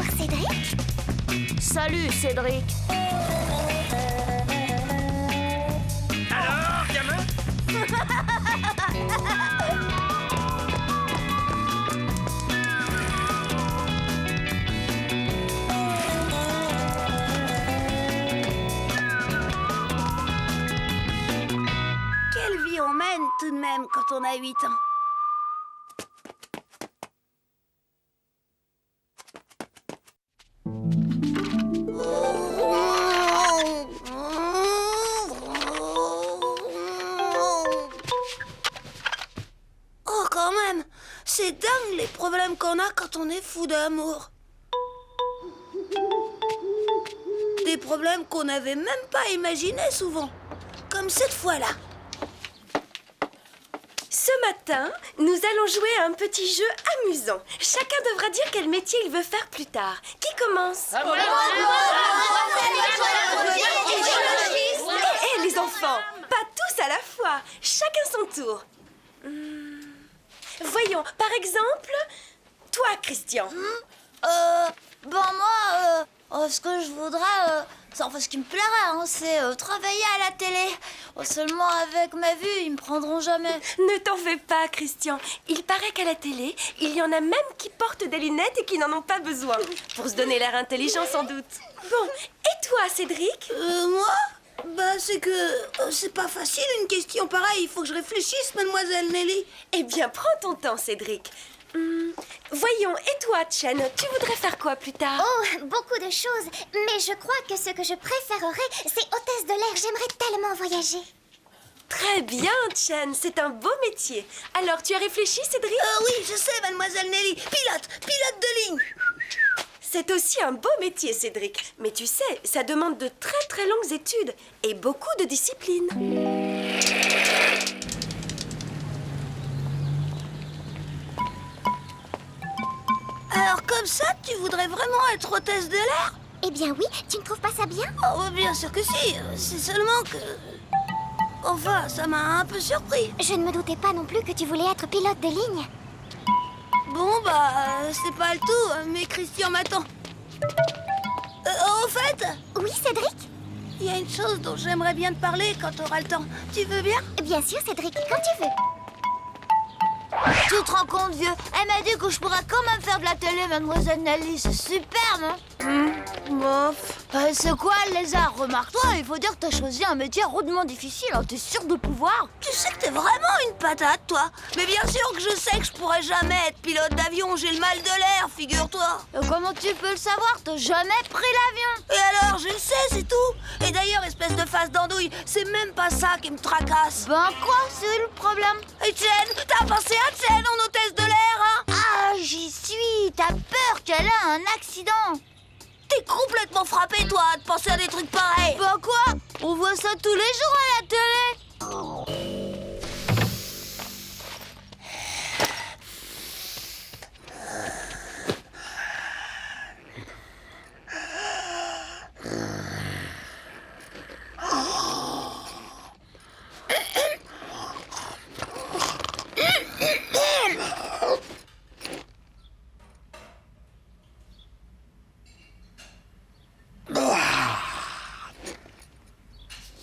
Bonjour, Cédric. Salut, Cédric. Alors, gamin? Quelle vie on mène tout de même quand on a 8 ans. Oh, quand même, c'est dingue les problèmes qu'on a quand on est fou d'amour. Des problèmes qu'on n'avait même pas imaginés souvent, comme cette fois-là. Ce matin, nous allons jouer à un petit jeu amusant. Chacun devra dire quel métier il veut faire plus tard. Qui commence? Hé, les enfants, pas tous à la fois. Chacun son tour. Voyons, par exemple, toi, Christian. Ce que je voudrais, ce qui me plairait, hein, c'est travailler à la télé. Seulement avec ma vue, ils me prendront jamais. Ne t'en fais pas, Christian. Il paraît qu'à la télé, il y en a même qui portent des lunettes et qui n'en ont pas besoin. Pour se donner l'air intelligent, sans doute. Bon, et toi, Cédric? Moi? Bah, c'est que c'est pas facile une question pareille. Il faut que je réfléchisse, mademoiselle Nelly. Eh bien, prends ton temps, Cédric. Voyons, et toi, Chen, tu voudrais faire quoi plus tard? Oh, beaucoup de choses. Mais je crois que ce que je préférerais, c'est hôtesse de l'air. J'aimerais tellement voyager. Très bien, Chen, c'est un beau métier. Alors, tu as réfléchi, Cédric? Oui, je sais, mademoiselle Nelly. Pilote de ligne. C'est aussi un beau métier, Cédric. Mais tu sais, ça demande de très très longues études et beaucoup de discipline. Alors comme ça, tu voudrais vraiment être hôtesse de l'air? Eh bien oui, tu ne trouves pas ça bien? Oh, bien sûr que si. C'est seulement que... Enfin, ça m'a un peu surpris. Je ne me doutais pas non plus que tu voulais être pilote de ligne. Bon, bah, c'est pas le tout, mais Christian m'attend. Au fait, Oui, Cédric? il y a une chose dont j'aimerais bien te parler quand tu auras le temps. Tu veux bien? Bien sûr, Cédric, quand tu veux. Tu te rends compte, vieux? Elle m'a dit que je pourrais quand même faire de la télé, mademoiselle Nelly. C'est super, non? Bof. C'est quoi, le lézard? Remarque-toi, il faut dire que t'as choisi un métier rudement difficile. Hein. T'es sûr de pouvoir? Tu sais que t'es vraiment une patate, toi. Mais bien sûr que je sais que je pourrais jamais être pilote d'avion. J'ai le mal de l'air, figure-toi. Comment tu peux le savoir? T'as jamais pris l'avion. Et alors, je le sais, c'est tout. Et d'ailleurs, espèce de face d'andouille, c'est même pas ça qui me tracasse. Ben quoi? C'est le problème? Et Chen, t'as pensé à Chen en hôtesse de l'air, hein? Ah, j'y suis. T'as peur qu'elle ait un accident? T'es complètement frappé, toi, de penser à des trucs pareils. Ben quoi? On voit ça tous les jours à la télé.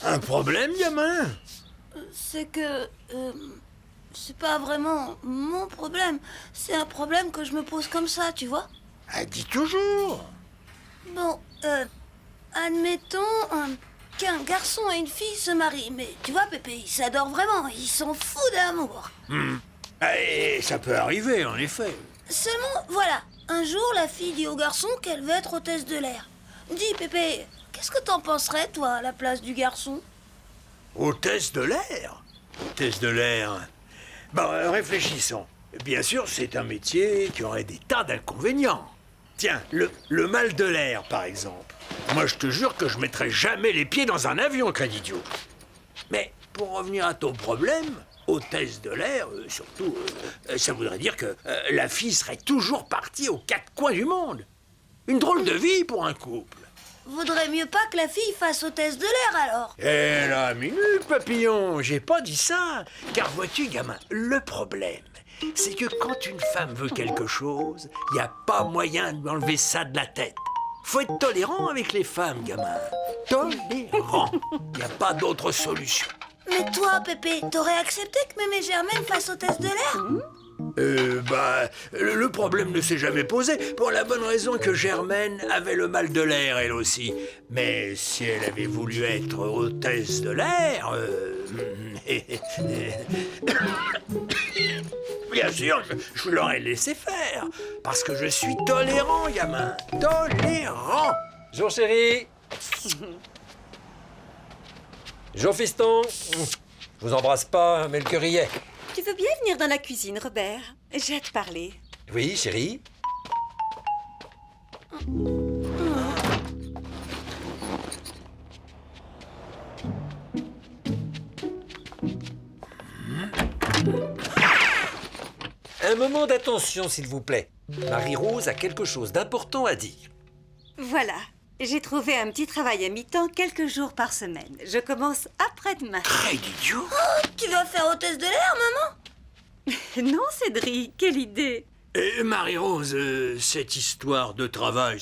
Un problème, gamin? C'est que... c'est pas vraiment mon problème. C'est un problème que je me pose comme ça, tu vois. Dis toujours. Bon, admettons qu'un garçon et une fille se marient. Mais tu vois, Pépé, ils s'adorent vraiment. Ils sont fous d'amour. Et ça peut arriver, en effet. Seulement, voilà. Un jour, la fille dit au garçon qu'elle veut être hôtesse de l'air. Dis, Pépé, qu'est-ce que t'en penserais, toi, à la place du garçon? Hôtesse de l'air? Hôtesse de l'air. Bon, réfléchissons. Bien sûr, c'est un métier qui aurait des tas d'inconvénients. Tiens, le mal de l'air, par exemple. Moi, je te jure que je mettrai jamais les pieds dans un avion, crédit idiot. Mais pour revenir à ton problème, hôtesse de l'air, surtout, ça voudrait dire que la fille serait toujours partie aux quatre coins du monde. Une drôle de vie pour un couple. Vaudrait mieux pas que la fille fasse hôtesse de l'air, alors. Eh la minute, papillon, j'ai pas dit ça. Car vois-tu, gamin, le problème, c'est que quand une femme veut quelque chose, il n'y a pas moyen de lui enlever ça de la tête. Faut être tolérant avec les femmes, gamin. Tolérant. Il n'y a pas d'autre solution. Mais toi, Pépé, t'aurais accepté que Mémé Germaine fasse hôtesse de l'air? Le problème ne s'est jamais posé, pour la bonne raison que Germaine avait le mal de l'air, elle aussi. Mais si elle avait voulu être hôtesse de l'air... Bien sûr, je l'aurais laissé faire, parce que je suis tolérant, gamin. Tolérant. Bonjour chérie. Bonjour fiston. Je vous embrasse pas, mais le cœur y est. Tu veux bien venir dans la cuisine, Robert? J'ai à te parler. Oui, chérie. Un moment d'attention, s'il vous plaît. Marie-Rose a quelque chose d'important à dire. Voilà. J'ai trouvé un petit travail à mi-temps quelques jours par semaine. Je commence après-demain. Très idiot. Tu vas faire hôtesse de l'air, maman? Non, Cédric, quelle idée! Et Marie-Rose, cette histoire de travail,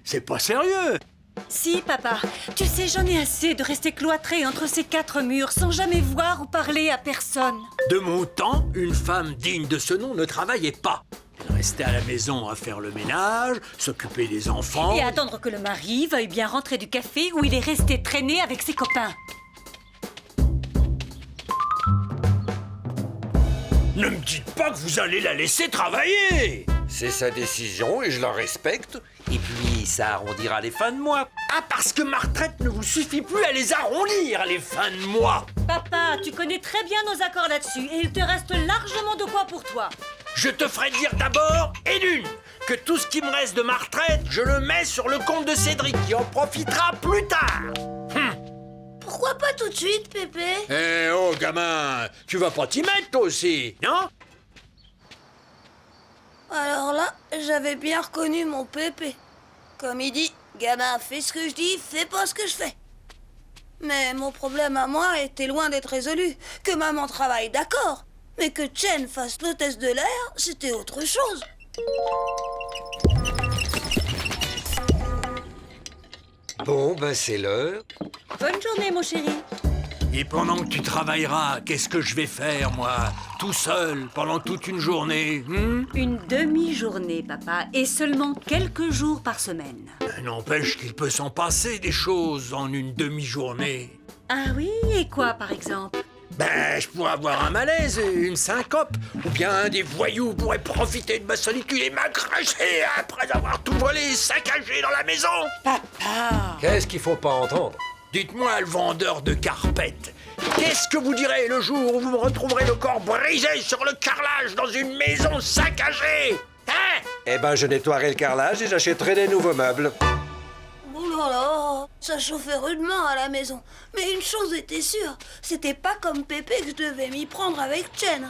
c'est pas sérieux. Si, papa. Tu sais, j'en ai assez de rester cloîtrée entre ces quatre murs sans jamais voir ou parler à personne. De mon temps, une femme digne de ce nom ne travaillait pas. Elle restait à la maison à faire le ménage, s'occuper des enfants. Et attendre que le mari veuille bien rentrer du café où il est resté traîner avec ses copains. Ne me dites pas que vous allez la laisser travailler. C'est sa décision et je la respecte. Et puis, ça arrondira les fins de mois. Ah, parce que ma retraite ne vous suffit plus à les arrondir, les fins de mois. Papa, tu connais très bien nos accords là-dessus et il te reste largement de quoi pour toi. Je te ferai dire d'abord, et d'une, que tout ce qui me reste de ma retraite, je le mets sur le compte de Cédric, qui en profitera plus tard. Pourquoi pas tout de suite, Pépé? Eh oh, gamin, tu vas pas t'y mettre, toi aussi, non? Alors là, j'avais bien reconnu mon Pépé. Comme il dit, gamin, fais ce que je dis, fais pas ce que je fais. Mais mon problème à moi était loin d'être résolu. Que maman travaille, d'accord. Mais que Chen fasse l'hôtesse de l'air, c'était autre chose. Bon, ben c'est l'heure. Bonne journée, mon chéri. Et pendant que tu travailleras, qu'est-ce que je vais faire, moi? Tout seul, pendant toute une journée, Une demi-journée, papa, et seulement quelques jours par semaine. N'empêche qu'il peut s'en passer des choses en une demi-journée. Ah oui, et quoi, par exemple? Ben, je pourrais avoir un malaise, une syncope, ou bien un des voyous pourrait profiter de ma solitude et m'agresser après avoir tout volé et saccagé dans la maison. Qu'est-ce qu'il faut pas entendre? Dites-moi, le vendeur de carpettes, qu'est-ce que vous direz le jour où vous me retrouverez le corps brisé sur le carrelage dans une maison saccagée? Hein? Eh ben, je nettoierai le carrelage et j'achèterai des nouveaux meubles. Oh là là, ça chauffait rudement à la maison. Mais une chose était sûre, c'était pas comme Pépé que je devais m'y prendre avec Chen.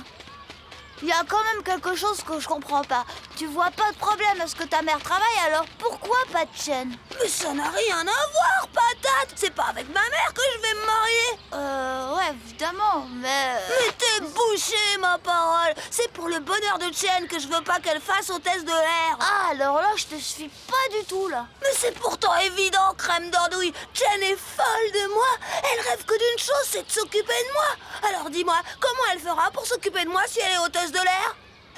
Il y a quand même quelque chose que je comprends pas. Tu vois pas de problème à ce que ta mère travaille, alors pourquoi pas de chaîne? Mais ça n'a rien à voir, patate. C'est pas avec ma mère que je vais me marier. Ouais, évidemment, mais... Mais t'es bouché, ma parole. C'est pour le bonheur de Chen que je veux pas qu'elle fasse hôtesse de l'air. Ah, alors là, je te suis pas du tout, là. Mais c'est pourtant évident, crème d'andouille. Chen est folle de moi. Elle rêve que d'une chose, c'est de s'occuper de moi. Alors dis-moi, comment elle fera pour s'occuper de moi si elle est hôtesse de l'air?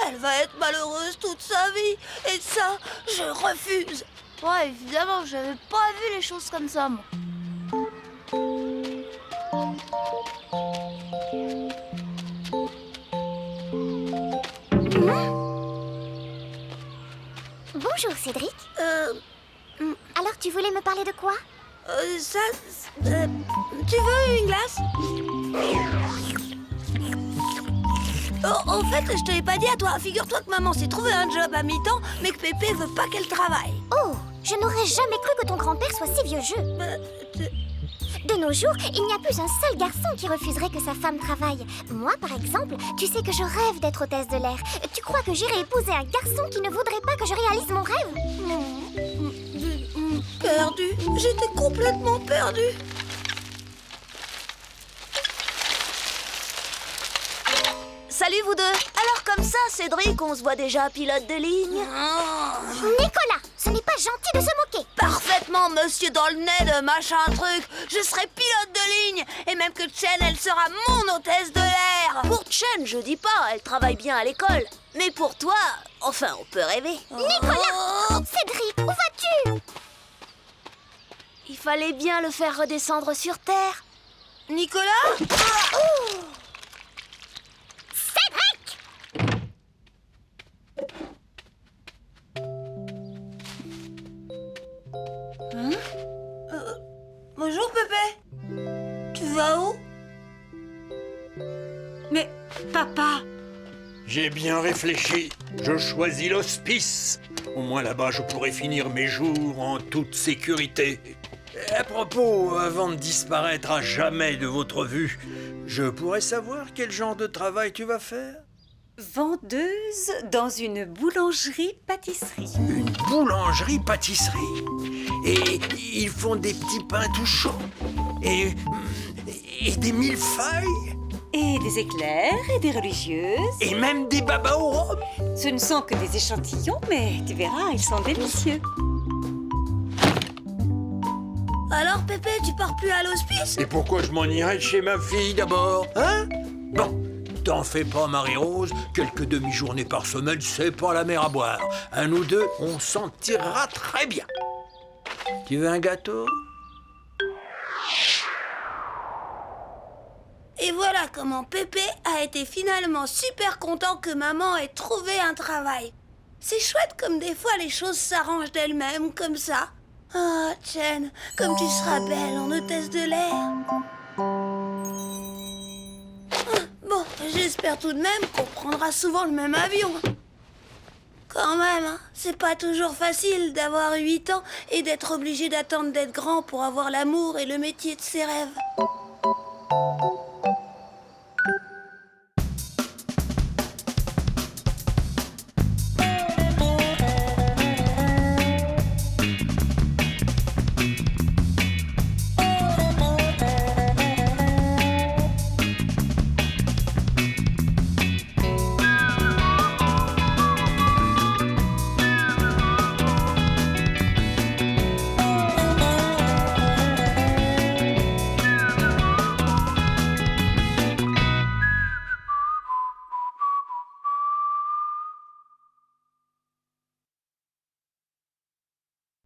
Elle va être malheureuse toute sa vie. Et ça, je refuse. Ouais, évidemment, j'avais pas vu les choses comme ça, moi. Bonjour Cédric. Alors tu voulais me parler de quoi? Tu veux une glace? Oh, au fait, je te l'ai pas dit à toi. Figure-toi que maman s'est trouvé un job à mi-temps, mais que Pépé veut pas qu'elle travaille. Oh, je n'aurais jamais cru que ton grand-père soit si vieux jeu. De nos jours, il n'y a plus un seul garçon qui refuserait que sa femme travaille. Moi, par exemple, tu sais que je rêve d'être hôtesse de l'air. Tu crois que j'irai épouser un garçon qui ne voudrait pas que je réalise mon rêve? Perdu. J'étais complètement perdue. Salut, vous deux. Alors, comme ça, Cédric, on se voit déjà pilote de ligne. Nicolas, ce n'est pas gentil de se moquer. Parfaitement, monsieur dans le nez de machin truc. Je serai pilote de ligne. Et même que Chen, elle sera mon hôtesse de l'air. Pour Chen, je dis pas, elle travaille bien à l'école. Mais pour toi, enfin, on peut rêver. Nicolas, Cédric, où vas-tu? Il fallait bien le faire redescendre sur Terre. Nicolas? Cédric! Bonjour, Pépé. Tu vas où? Mais, papa, J'ai bien réfléchi. Je choisis l'hospice. Au moins là-bas, je pourrai finir mes jours en toute sécurité. Et à propos, avant de disparaître à jamais de votre vue, je pourrais savoir quel genre de travail tu vas faire? vendeuse dans une boulangerie-pâtisserie. Une boulangerie-pâtisserie. Et ils font des petits pains tout chauds. Et des millefeuilles. Et des éclairs et des religieuses. Et même des babas au rhum. Ce ne sont que des échantillons, mais tu verras, ils sont délicieux. Alors, Pépé, tu pars plus à l'hospice? Et pourquoi je m'en irais chez ma fille d'abord, hein? Bon, t'en fais pas, Marie-Rose. Quelques demi-journées par semaine, c'est pas la mer à boire. Un ou deux, on s'en tirera très bien. Tu veux un gâteau? Et voilà comment Pépé a été finalement super content que maman ait trouvé un travail. C'est chouette comme des fois les choses s'arrangent d'elles-mêmes comme ça. Ah, Chen, comme tu seras belle en hôtesse de l'air. Bon, j'espère tout de même qu'on prendra souvent le même avion. Quand même, hein, c'est pas toujours facile d'avoir 8 ans et d'être obligé d'attendre d'être grand pour avoir l'amour et le métier de ses rêves.